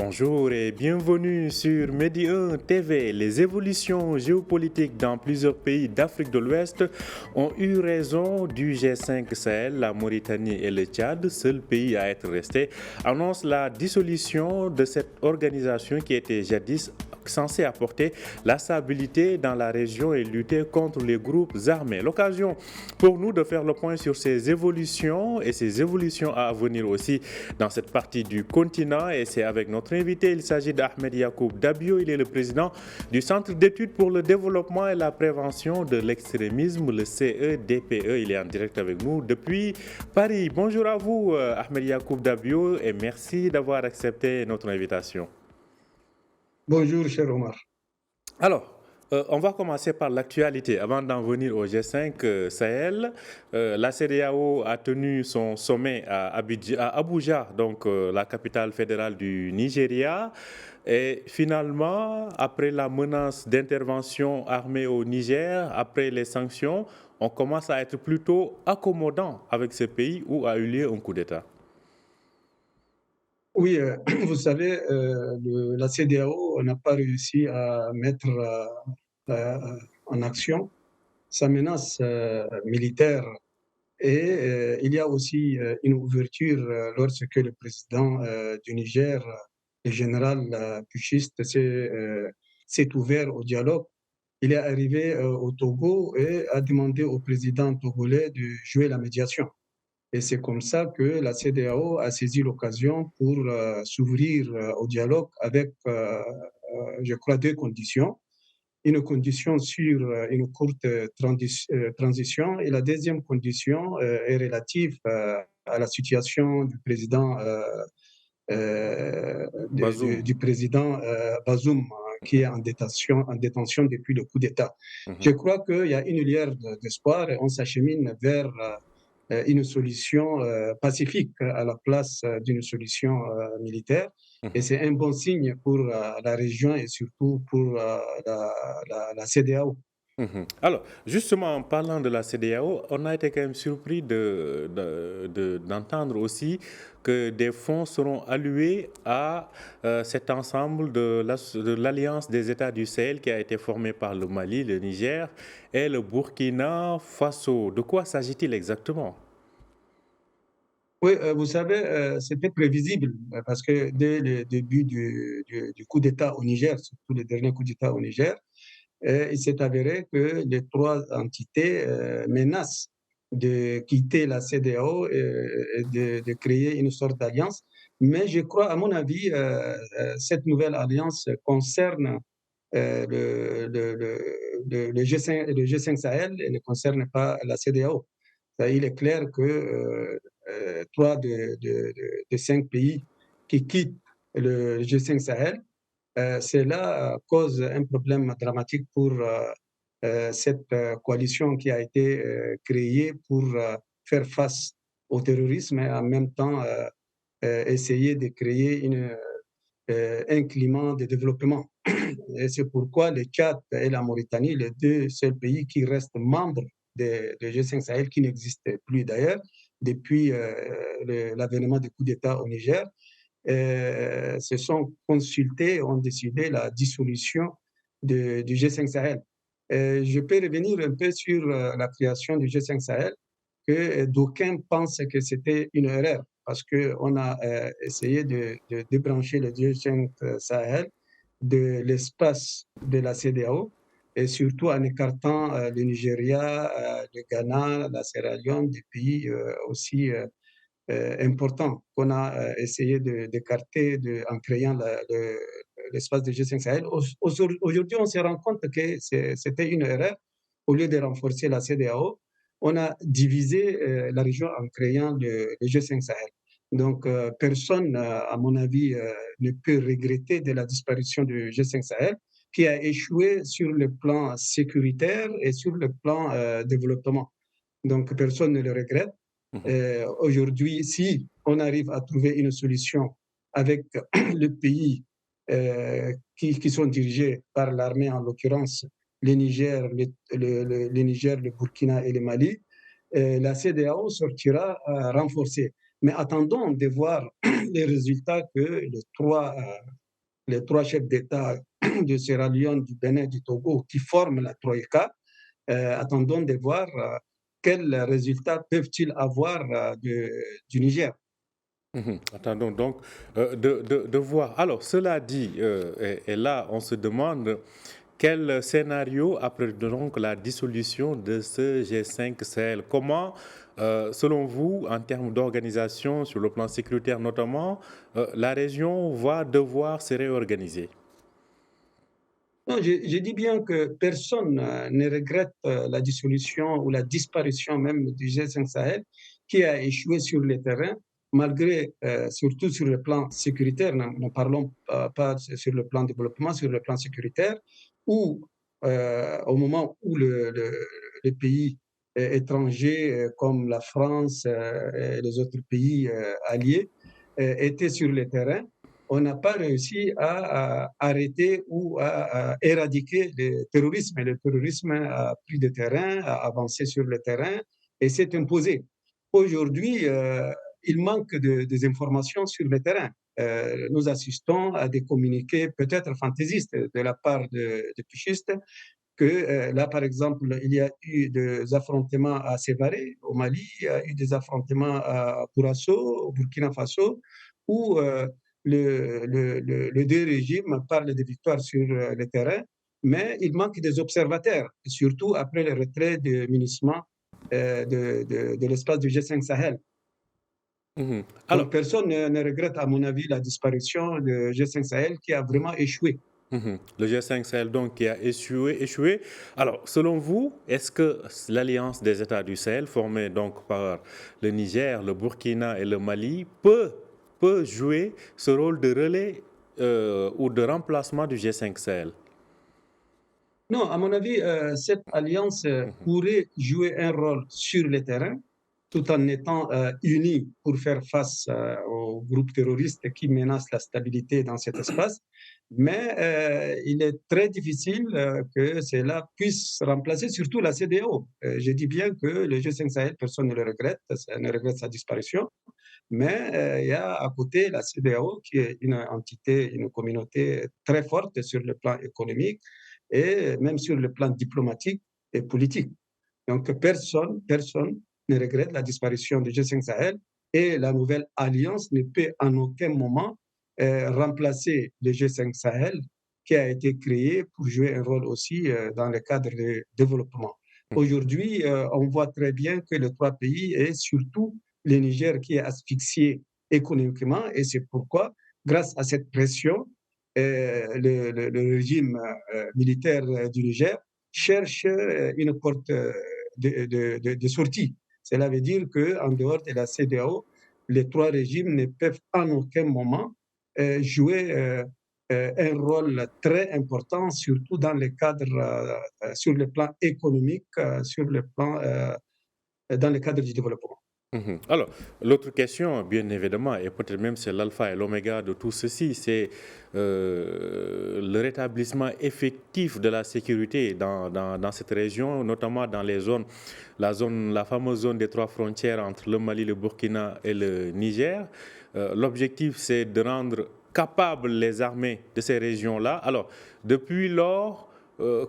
Bonjour et bienvenue sur Medi 1 TV. Les évolutions géopolitiques dans plusieurs pays d'Afrique de l'Ouest ont eu raison du G5 Sahel. La Mauritanie et le Tchad, seul pays à être resté, annoncent la dissolution de cette organisation qui était jadis censée apporter la stabilité dans la région et lutter contre les groupes armés. L'occasion pour nous de faire le point sur ces évolutions et ces évolutions à venir aussi dans cette partie du continent, et c'est avec notre invité. Il s'agit d'Ahmed Yacoub Dabio. Il est le président du Centre d'études pour le développement et la prévention de l'extrémisme, le CEDPE. Il est en direct avec nous depuis Paris. Bonjour à vous, Ahmed Yacoub Dabio, et merci d'avoir accepté notre invitation. Bonjour, cher Omar. Alors, on va commencer par l'actualité. Avant d'en venir au G5 Sahel, la CEDEAO a tenu son sommet à Abuja, donc la capitale fédérale du Nigeria. Et finalement, après la menace d'intervention armée au Niger, après les sanctions, on commence à être plutôt accommodant avec ce pays où a eu lieu un coup d'État. Oui, vous savez, la CEDEAO n'a pas réussi à mettre en action sa menace militaire. Et il y a aussi une ouverture lorsque le président du Niger, le général Puchiste, s'est ouvert au dialogue. Il est arrivé au Togo et a demandé au président togolais de jouer la médiation. Et c'est comme ça que la CEDEAO a saisi l'occasion pour s'ouvrir au dialogue avec, je crois, deux conditions. Une condition sur une courte transition, et la deuxième condition est relative à la situation du président, Bazoum. du président Bazoum, qui est en détention depuis le coup d'État. Je Mhm. crois qu'il y a une lueur d'espoir et on s'achemine vers une solution pacifique à la place d'une solution militaire. Et Mhm. c'est un bon signe pour la région et surtout pour la CEDEAO. Alors, justement, en parlant de la CEDEAO, on a été quand même surpris d'entendre aussi que des fonds seront alloués à cet ensemble de l'Alliance des États du Sahel qui a été formé par le Mali, le Niger et le Burkina Faso. De quoi s'agit-il exactement? Oui, vous savez, c'était prévisible parce que dès le début du coup d'État au Niger, surtout le dernier coup d'État au Niger, il s'est avéré que les trois entités menacent de quitter la CEDEAO et de créer une sorte d'alliance. Mais je crois, à mon avis, cette nouvelle alliance concerne le G5, le G5 Sahel et ne concerne pas la CEDEAO. Il est clair que trois de cinq pays qui quittent le G5 Sahel, cela cause un problème dramatique pour cette coalition qui a été créée pour faire face au terrorisme et en même temps essayer de créer un climat de développement. Et c'est pourquoi le Tchad et la Mauritanie, les deux seuls pays qui restent membres de G5 Sahel, qui n'existent plus d'ailleurs depuis l'avènement du coup d'État au Niger, se sont consultés et ont décidé la dissolution du G5 Sahel. Je peux revenir un peu sur la création du G5 Sahel, que d'aucuns pensent que c'était une erreur parce qu'on a essayé de débrancher le G5 Sahel de l'espace de la CEDEAO et surtout en écartant le Nigeria, le Ghana, la Sierra Leone, des pays aussi importants qu'on a essayé d'écarter en créant l'espace de G5 Sahel. Aujourd'hui, on se rend compte que c'était une erreur. Au lieu de renforcer la CEDEAO, on a divisé la région en créant le G5 Sahel. Donc, personne, à mon avis, ne peut regretter de la disparition du G5 Sahel, qui a échoué sur le plan sécuritaire et sur le plan développement. Donc, personne ne le regrette. Mhm. Aujourd'hui, si on arrive à trouver une solution avec les pays qui sont dirigés par l'armée, en l'occurrence le Niger, le Niger, le Burkina et le Mali, la CEDEAO sortira renforcée. Mais attendons de voir les résultats que les trois chefs d'État de Sierra Leone, du Bénin, du Togo, qui forment la Troïka, attendons de voir quels résultats peuvent-ils avoir du Niger. Attendons donc de voir. Alors, cela dit, et là, on se demande quel scénario après donc la dissolution de ce G5 Sahel? Comment, selon vous, en termes d'organisation, sur le plan sécuritaire notamment, la région va devoir se réorganiser? Non, je dis bien que personne ne regrette la dissolution ou la disparition même du G5 Sahel qui a échoué sur le terrain, malgré, surtout sur le plan sécuritaire, ne parlons pas sur le plan développement, sur le plan sécuritaire, où au moment où les pays étrangers comme la France et les autres pays alliés étaient sur le terrain, on n'a pas réussi à arrêter ou à éradiquer le terrorisme. Et le terrorisme a pris de terrain, a avancé sur le terrain et s'est imposé. Aujourd'hui, il manque des informations sur le terrain. Nous assistons à des communiqués peut-être fantaisistes de la part de pichistes que là, par exemple, il y a eu des affrontements à Sévaré, au Mali, il y a eu des affrontements à Bourasso, au Burkina Faso, où les deux régimes parlent de victoires sur le terrain, mais il manque des observateurs, surtout après le retrait de munissement de l'espace du G5 Sahel. Mhm. Donc Alors, personne ne regrette, à mon avis, la disparition du G5 Sahel qui a vraiment échoué. le G5 Sahel donc qui a échoué. Alors, selon vous, est-ce que l'alliance des États du Sahel, formée donc par le Niger, le Burkina et le Mali, peut jouer ce rôle de relais ou de remplacement du G5 Sahel? Non, à mon avis, cette alliance pourrait jouer un rôle sur le terrain tout en étant unis pour faire face aux groupes terroristes qui menacent la stabilité dans cet espace. Mais il est très difficile que cela puisse remplacer surtout la CEDEAO. Je dis bien que le G5 Sahel, personne ne le regrette, ne regrette sa disparition. Mais il y a à côté la CEDEAO qui est une entité, une communauté très forte sur le plan économique et même sur le plan diplomatique et politique. Donc personne ne regrette la disparition du G5 Sahel et la nouvelle alliance ne peut en aucun moment remplacer le G5 Sahel qui a été créé pour jouer un rôle aussi dans le cadre du développement. Aujourd'hui, on voit très bien que les trois pays et surtout le Niger qui est asphyxié économiquement et c'est pourquoi, grâce à cette pression, le régime militaire du Niger cherche une porte de sortie. Cela veut dire qu'en dehors de la CEDEAO, les trois régimes ne peuvent en aucun moment jouer un rôle très important, surtout dans le cadre, sur le plan économique, dans le cadre du développement. Alors, l'autre question, bien évidemment, et peut-être même c'est l'alpha et l'oméga de tout ceci, c'est le rétablissement effectif de la sécurité dans cette région, notamment dans les zones, la fameuse zone des trois frontières entre le Mali, le Burkina et le Niger. L'objectif, c'est de rendre capables les armées de ces régions-là. Alors, depuis lors,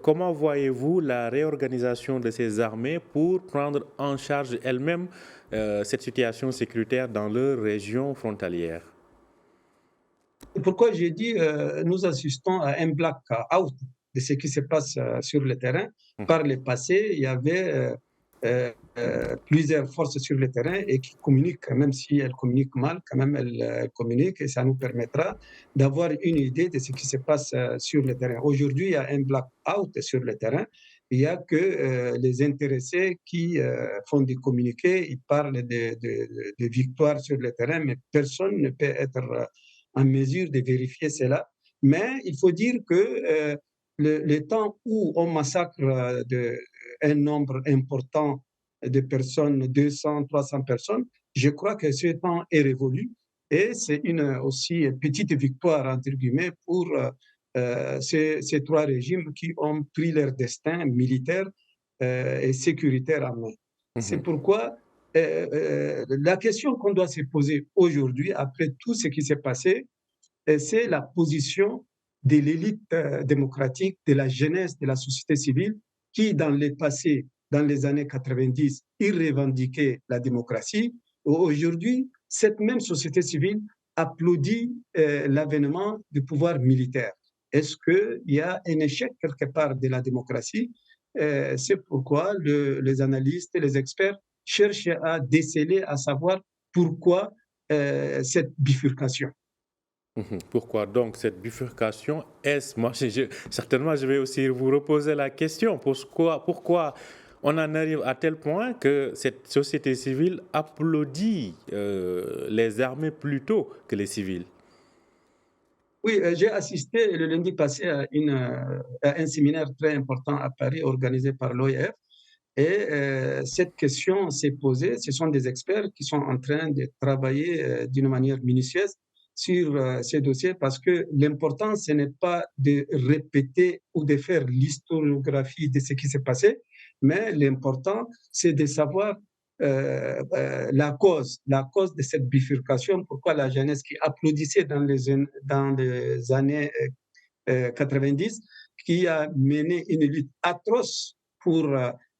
comment voyez-vous la réorganisation de ces armées pour prendre en charge elles-mêmes cette situation sécuritaire dans leur région frontalière? C'est pourquoi j'ai dit nous assistons à un blackout de ce qui se passe sur le terrain. Par le passé, il y avait plusieurs forces sur le terrain et qui communiquent, même si elles communiquent mal, quand même elles communiquent et ça nous permettra d'avoir une idée de ce qui se passe sur le terrain. Aujourd'hui, il y a un blackout sur le terrain. Il n'y a que les intéressés qui font des communiqués, ils parlent de victoires sur le terrain, mais personne ne peut être en mesure de vérifier cela. Mais il faut dire que le temps où on massacre un nombre important de personnes, 200, 300 personnes, je crois que ce temps est révolu et c'est une aussi petite victoire, entre guillemets, pour ces trois régimes qui ont pris leur destin militaire et sécuritaire en main. C'est pourquoi La question qu'on doit se poser aujourd'hui, après tout ce qui s'est passé, c'est la position de l'élite démocratique, de la jeunesse, de la société civile, qui, dans le passé, dans les années 90, ils revendiquaient la démocratie. Aujourd'hui, cette même société civile applaudit l'avènement du pouvoir militaire. Est-ce qu'il y a un échec quelque part de la démocratie? C'est pourquoi les analystes et les experts cherchent à déceler, à savoir pourquoi cette bifurcation. Mhm. Pourquoi donc cette bifurcation? Certainement, je vais aussi vous reposer la question. Pourquoi on en arrive à tel point que cette société civile applaudit les armées plutôt que les civils? Oui, j'ai assisté le lundi passé à un séminaire très important à Paris organisé par l'OIF et cette question s'est posée. Ce sont des experts qui sont en train de travailler d'une manière minutieuse sur ces dossiers parce que l'important, ce n'est pas de répéter ou de faire l'historiographie de ce qui s'est passé, mais l'important, c'est de savoir la cause de cette bifurcation, pourquoi la jeunesse qui applaudissait dans les années 90, qui a mené une lutte atroce pour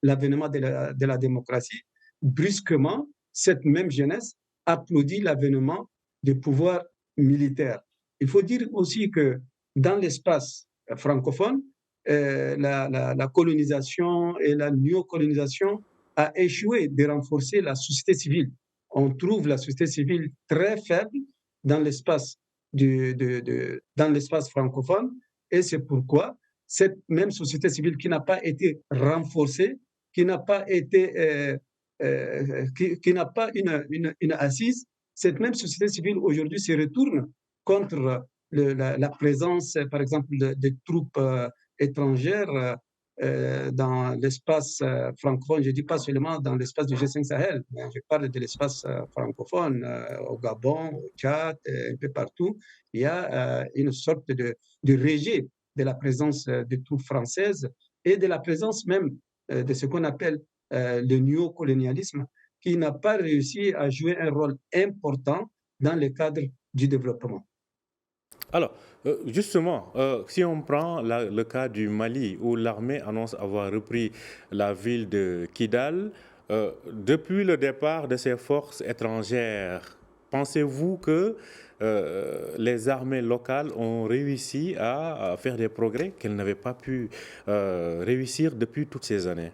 l'avènement de la démocratie, brusquement, cette même jeunesse applaudit l'avènement du pouvoir militaire. Il faut dire aussi que dans l'espace francophone, la colonisation et la néocolonisation a échoué de renforcer la société civile. On trouve la société civile très faible dans l'espace dans l'espace francophone et c'est pourquoi cette même société civile qui n'a pas été renforcée, qui n'a pas été, qui n'a pas une assise, cette même société civile aujourd'hui se retourne contre la présence, par exemple, des troupes étrangères dans l'espace francophone. Je ne dis pas seulement dans l'espace du G5 Sahel, mais je parle de l'espace francophone, au Gabon, au Tchad, un peu partout. Il y a une sorte de rejet de la présence des troupes françaises et de la présence même de ce qu'on appelle le néocolonialisme, qui n'a pas réussi à jouer un rôle important dans le cadre du développement. Alors, justement, si on prend le cas du Mali, où l'armée annonce avoir repris la ville de Kidal, depuis le départ de ces forces étrangères, pensez-vous que les armées locales ont réussi à faire des progrès qu'elles n'avaient pas pu réussir depuis toutes ces années?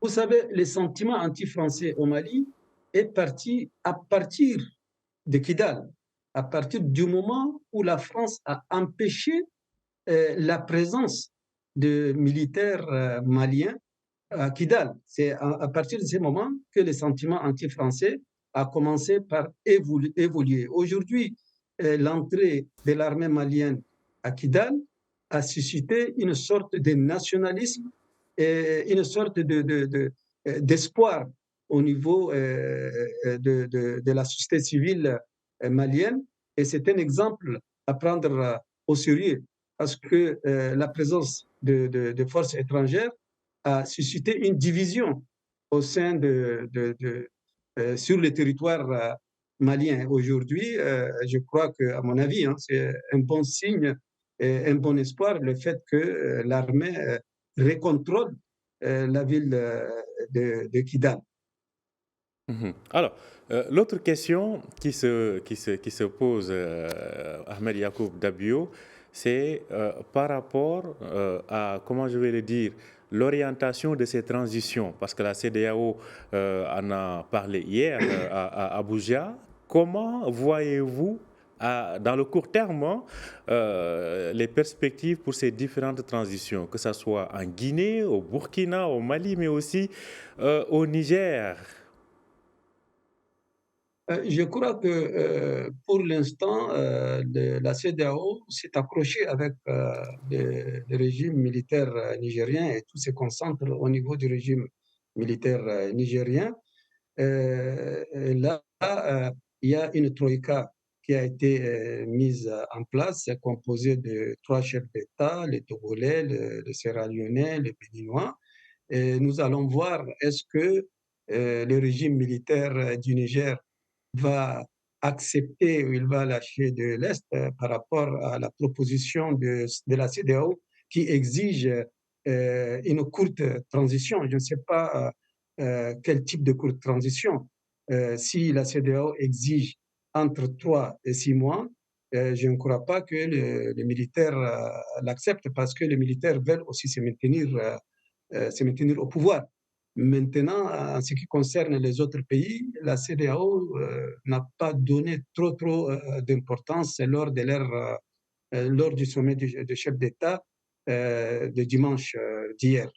Vous savez, le sentiment anti-français au Mali est parti à partir de Kidal, à partir du moment où la France a empêché la présence de militaires maliens à Kidal. C'est à partir de ce moment que le sentiment anti-français a commencé par évoluer. Aujourd'hui, l'entrée de l'armée malienne à Kidal a suscité une sorte de nationalisme et une sorte d'espoir au niveau de la société civile malienne. Et c'est un exemple à prendre au sérieux parce que la présence de forces étrangères a suscité une division au sein sur le territoire malien. Aujourd'hui, je crois que, à mon avis, hein, c'est un bon signe et un bon espoir le fait que l'armée recontrôle la ville de Kidal. Mhm. Alors, l'autre question qui se pose, Ahmed Yacoub Dabio, c'est par rapport à, comment je vais le dire, l'orientation de ces transitions, parce que la CEDEAO en a parlé hier à Abuja. Comment voyez-vous, dans le court terme, hein, les perspectives pour ces différentes transitions, que ce soit en Guinée, au Burkina, au Mali, mais aussi au Niger? Je crois que pour l'instant, la CEDEAO s'est accrochée avec le régime militaire nigérien et tout se concentre au niveau du régime militaire nigérien. Et là, il y a une troïka qui a été mise en place, c'est composé de trois chefs d'État, les Togolais, le Sierra-Léonais, les Béninois. Et nous allons voir est-ce que le régime militaire du Niger va accepter ou il va lâcher de l'Est par rapport à la proposition de la CEDEAO qui exige une courte transition. Je ne sais pas quel type de courte transition. Si la CEDEAO exige entre 3 et 6 mois, je ne crois pas que les militaires l'acceptent parce que les militaires veulent aussi se maintenir au pouvoir. Maintenant, en ce qui concerne les autres pays, la CEDEAO n'a pas donné trop d'importance lors du sommet de chefs d'État de dimanche d'hier.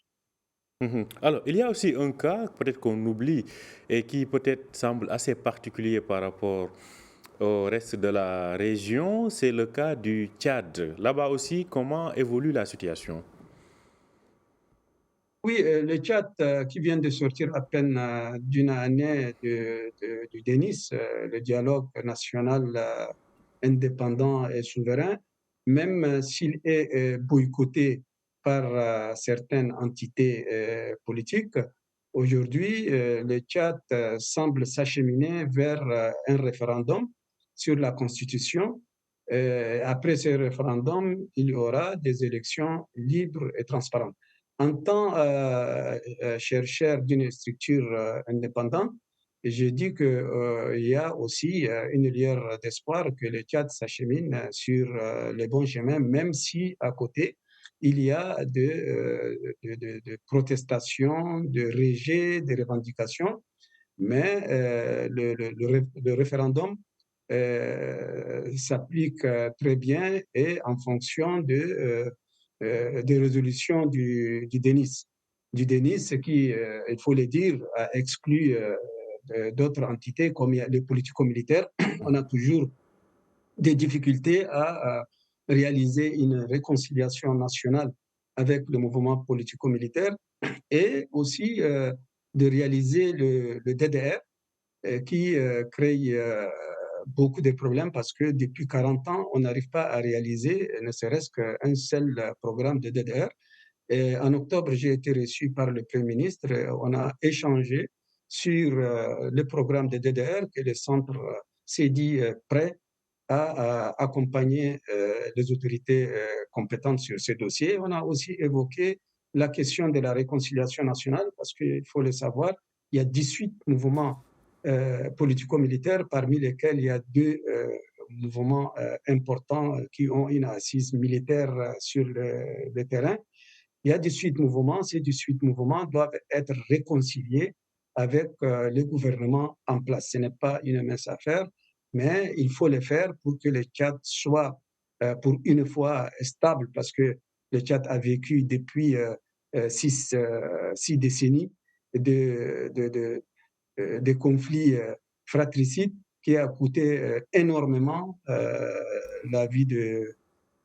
Mhm. Alors, il y a aussi un cas, peut-être qu'on oublie, et qui peut-être semble assez particulier par rapport au reste de la région, c'est le cas du Tchad. Là-bas aussi, comment évolue la situation? Oui, le Tchad qui vient de sortir à peine d'une année du DENIS, le dialogue national indépendant et souverain, même s'il est boycotté par certaines entités politiques, aujourd'hui, le Tchad semble s'acheminer vers un référendum sur la Constitution. Après ce référendum, il y aura des élections libres et transparentes. En tant chercheur d'une structure indépendante, je dis qu'il y a aussi une lueur d'espoir que le Tchad s'achemine sur les bons chemins, même si à côté, il y a de protestations, de rejets, de revendications. Mais le référendum s'applique très bien et en fonction des résolutions du DENIS. Du DENIS, qui, il faut le dire, a exclu d'autres entités comme les politico-militaires. On a toujours des difficultés à réaliser une réconciliation nationale avec le mouvement politico-militaire et aussi de réaliser le DDR qui crée beaucoup de problèmes parce que depuis 40 ans, on n'arrive pas à réaliser ne serait-ce qu'un seul programme de DDR. Et en octobre, j'ai été reçu par le Premier ministre. On a échangé sur le programme de DDR que le centre s'est dit prêt à accompagner les autorités compétentes sur ces dossiers. On a aussi évoqué la question de la réconciliation nationale parce qu'il faut le savoir, il y a 18 mouvements politico-militaires, parmi lesquels il y a deux mouvements importants qui ont une assise militaire sur le terrain. Il y a 18 mouvements. Ces 18 mouvements doivent être réconciliés avec le gouvernement en place. Ce n'est pas une mince affaire, mais il faut le faire pour que le Tchad soit, pour une fois, stable, parce que le Tchad a vécu depuis 6 décennies de conflits fratricides qui a coûté énormément la vie de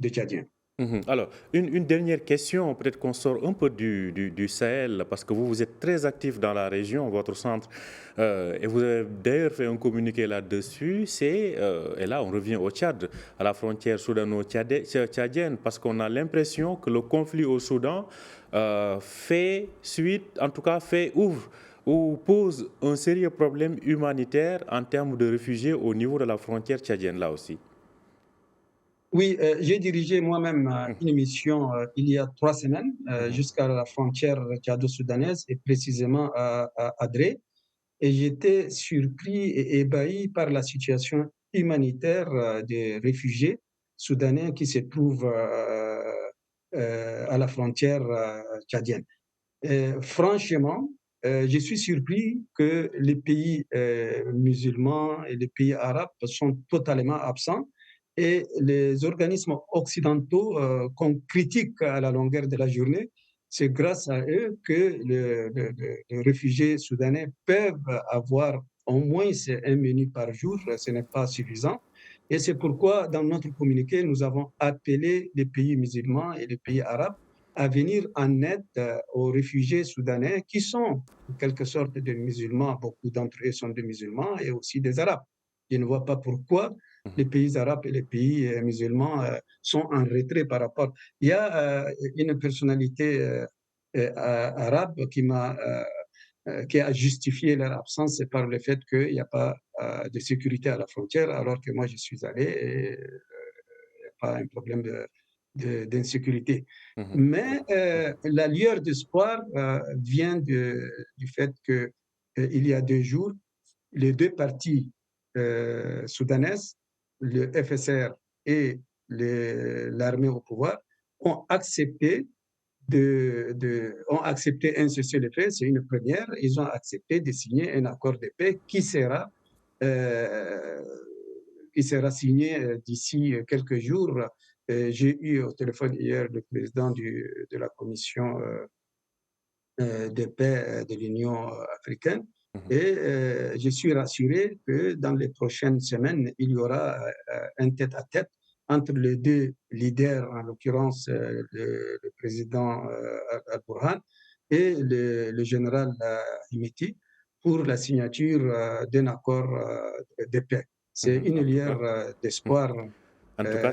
Tchadiens. Mhm. Alors, une dernière question, peut-être qu'on sort un peu du Sahel, parce que vous êtes très actif dans la région, votre centre, et vous avez d'ailleurs fait un communiqué là-dessus, et là on revient au Tchad, à la frontière soudano-tchadienne, parce qu'on a l'impression que le conflit au Soudan fait suite, en tout cas ouvre ou pose un sérieux problème humanitaire en termes de réfugiés au niveau de la frontière tchadienne, là aussi. Oui, j'ai dirigé moi-même une mission il y a 3 semaines Mhm. jusqu'à la frontière tchado-soudanaise et précisément à Dré. Et j'étais surpris et ébahi par la situation humanitaire des réfugiés soudanais qui se trouvent à la frontière tchadienne. Franchement, je suis surpris que les pays musulmans et les pays arabes sont totalement absents et les organismes occidentaux qu'on critique à la longueur de la journée, c'est grâce à eux que les réfugiés soudanais peuvent avoir au moins un menu par jour. Ce n'est pas suffisant. Et c'est pourquoi, dans notre communiqué, nous avons appelé les pays musulmans et les pays arabes à venir en aide aux réfugiés soudanais qui sont en quelque sorte des musulmans. Beaucoup d'entre eux sont des musulmans et aussi des arabes. Je ne vois pas pourquoi les pays arabes et les pays musulmans sont en retrait par rapport. Il y a une personnalité arabe qui m'a qui a justifié leur absence, c'est par le fait qu'il n'y a pas de sécurité à la frontière, alors que moi je suis allé et il n'y a pas un problème d'insécurité. Mhm. Mais la lueur d'espoir vient du fait que il y a 2 jours, les 2 partis soudanaises, le FSR et l'armée au pouvoir, ont accepté ont accepté un cessez-le-feu, c'est une première. Ils ont accepté de signer un accord de paix euh, qui sera signé d'ici quelques jours. J'ai eu au téléphone hier le président de la commission de paix de l'Union africaine Mhm. et je suis rassuré que dans les prochaines semaines, il y aura un tête-à-tête entre les 2 leaders, en l'occurrence le président Al-Burhan et le général Himeti, pour la signature d'un accord de paix. C'est Mhm. une En tout lueur cas, mhm. d'espoir En tout cas,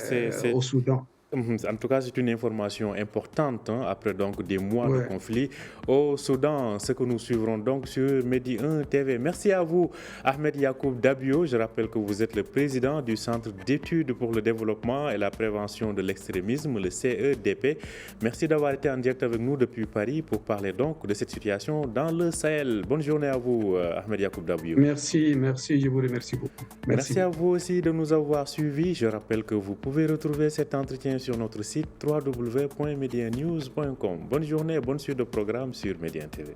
au Soudan. En tout cas, c'est une information importante après donc des mois de Ouais. conflit au Soudan, ce que nous suivrons donc sur Medi 1 TV. Merci à vous, Ahmed Yacoub Dabio. Je rappelle que vous êtes le président du Centre d'études pour le développement et la prévention de l'extrémisme, le CEDP. Merci d'avoir été en direct avec nous depuis Paris pour parler donc de cette situation dans le Sahel. Bonne journée à vous, Ahmed Yacoub Dabio. Merci, je vous remercie beaucoup. Merci à vous aussi de nous avoir suivis. Je rappelle que vous pouvez retrouver cet entretien sur notre site www.medianews.com. Bonne journée, bonne suite de programme sur Médien TV.